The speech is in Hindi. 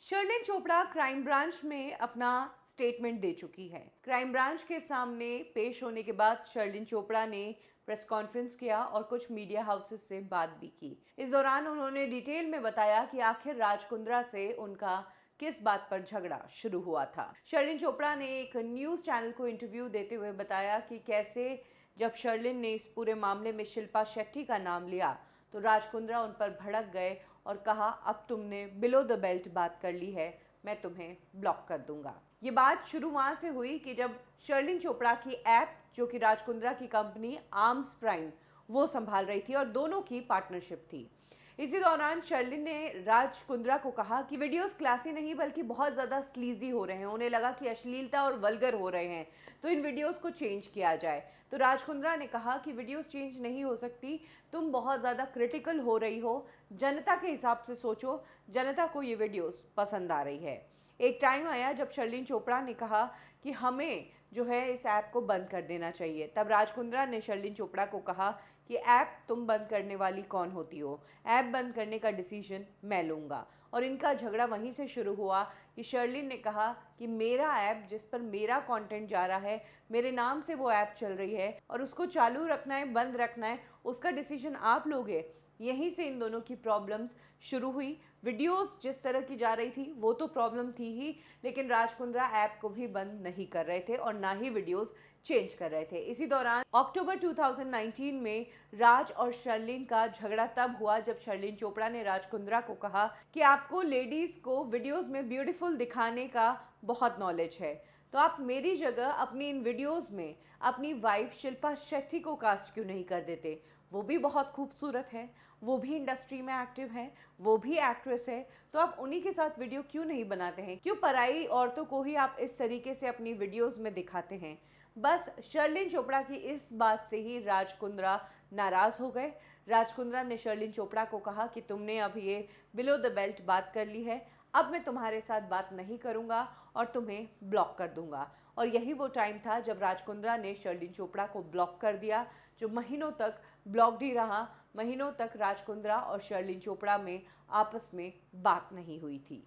शर्लिन चोपड़ा क्राइम ब्रांच में अपना स्टेटमेंट दे चुकी है। क्राइम ब्रांच के सामने पेश होने के बाद शर्लिन चोपड़ा ने प्रेस कॉन्फ्रेंस किया और कुछ मीडिया हाउसेस से बात भी की। इस दौरान उन्होंने डिटेल में बताया कि आखिर राज कुंद्रा से उनका किस बात पर झगड़ा शुरू हुआ था। शर्लिन चोपड़ा ने एक न्यूज चैनल को इंटरव्यू देते हुए बताया कि कैसे जब शर्लिन ने इस पूरे मामले में शिल्पा शेट्टी का नाम लिया तो राज कुंद्रा उन पर भड़क गए और कहा, अब तुमने बिलो द बेल्ट बात कर ली है, मैं तुम्हें ब्लॉक कर दूंगा। ये बात शुरू वहां से हुई कि जब शर्लिन चोपड़ा की ऐप, जो कि राज कुंद्रा की कंपनी आर्म्स प्राइम, वो संभाल रही थी और दोनों की पार्टनरशिप थी। इसी दौरान शर्लिन ने राज कुंद्रा को कहा कि वीडियोस क्लासी नहीं बल्कि बहुत ज़्यादा स्लीजी हो रहे हैं। उन्हें लगा कि अश्लीलता और वल्गर हो रहे हैं, तो इन वीडियोस को चेंज किया जाए। तो राज कुंद्रा ने कहा कि वीडियोस चेंज नहीं हो सकती, तुम बहुत ज़्यादा क्रिटिकल हो रही हो, जनता के हिसाब से सोचो, जनता को ये वीडियोस पसंद आ रही है। एक टाइम आया जब शर्लिन चोपड़ा ने कहा कि हमें जो है इस ऐप को बंद कर देना चाहिए। तब राज कुंद्रा ने शर्लिन चोपड़ा को कहा कि ऐप तुम बंद करने वाली कौन होती हो, ऐप बंद करने का डिसीजन मैं लूँगा। और इनका झगड़ा वहीं से शुरू हुआ कि शर्लिन ने कहा कि मेरा ऐप, जिस पर मेरा कंटेंट जा रहा है, मेरे नाम से वो ऐप चल रही है और उसको चालू रखना है बंद रखना है, उसका डिसीजन आप लोगे। यहीं से इन दोनों की प्रॉब्लम्स शुरू हुई। वीडियोस जिस तरह की जा रही थी वो तो प्रॉब्लम थी ही, लेकिन राज कुंद्रा ऐप को भी बंद नहीं कर रहे थे और ना ही वीडियोस चेंज कर रहे थे। इसी दौरान अक्टूबर 2019 में राज और शर्लिन का झगड़ा तब हुआ जब शर्लिन चोपड़ा ने राज कुंद्रा को कहा कि आपको लेडीज को वीडियोस में ब्यूटीफुल दिखाने का बहुत नॉलेज है, तो आप मेरी जगह अपनी इन वीडियोस में अपनी वाइफ शिल्पा शेट्टी को कास्ट क्यों नहीं कर देते? वो भी बहुत खूबसूरत है, वो भी इंडस्ट्री में एक्टिव है, वो भी एक्ट्रेस है, तो आप उन्हीं के साथ वीडियो क्यों नहीं बनाते हैं? क्यों पराई औरतों को ही आप इस तरीके से अपनी वीडियोस में दिखाते हैं? बस शर्लिन चोपड़ा की इस बात से ही राज कुंद्रा नाराज हो गए। राज कुंद्रा ने शर्लिन चोपड़ा को कहा कि तुमने अब ये बिलो द बेल्ट बात कर ली है, अब मैं तुम्हारे साथ बात नहीं करूंगा और तुम्हें ब्लॉक कर दूंगा। और यही वो टाइम था जब राज कुंद्रा ने शर्लिन चोपड़ा को ब्लॉक कर दिया, जो महीनों तक ब्लॉक्ड ही रहा। महीनों तक राज कुंद्रा और शर्लिन चोपड़ा में आपस में बात नहीं हुई थी।